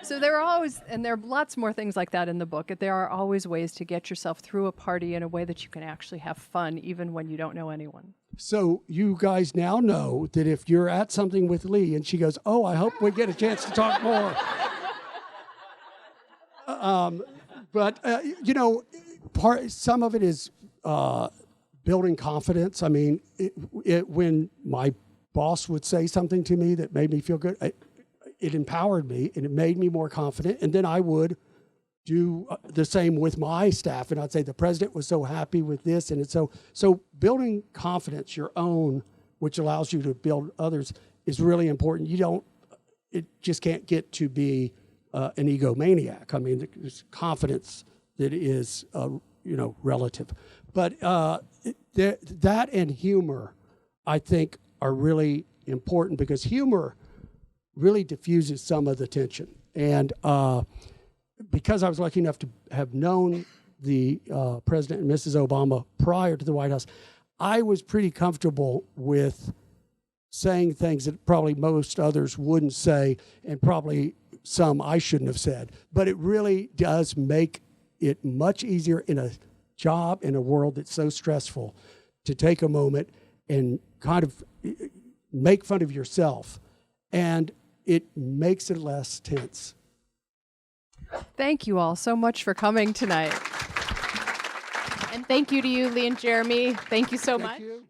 So there are lots more things like that in the book. There are always ways to get yourself through a party in a way that you can actually have fun even when you don't know anyone. So you guys now know that if you're at something with Lee and she goes, oh, I hope we get a chance to talk more. Some of it is building confidence. I mean, when my boss would say something to me that made me feel good, it empowered me and it made me more confident. And then I would do the same with my staff, and I'd say the president was so happy with this, and it's so building confidence, your own, which allows you to build others, is really important. It just can't get to be an egomaniac. I mean, there's confidence that is, relative. But that and humor, I think, are really important because humor really diffuses some of the tension. And because I was lucky enough to have known the President and Mrs. Obama prior to the White House, I was pretty comfortable with saying things that probably most others wouldn't say, and probably some I shouldn't have said. But it really does make it much easier in a job, in a world that's so stressful, to take a moment and kind of make fun of yourself. And it makes it less tense. Thank you all so much for coming tonight. And thank you to you, Lee and Jeremy. Thank you so much. You.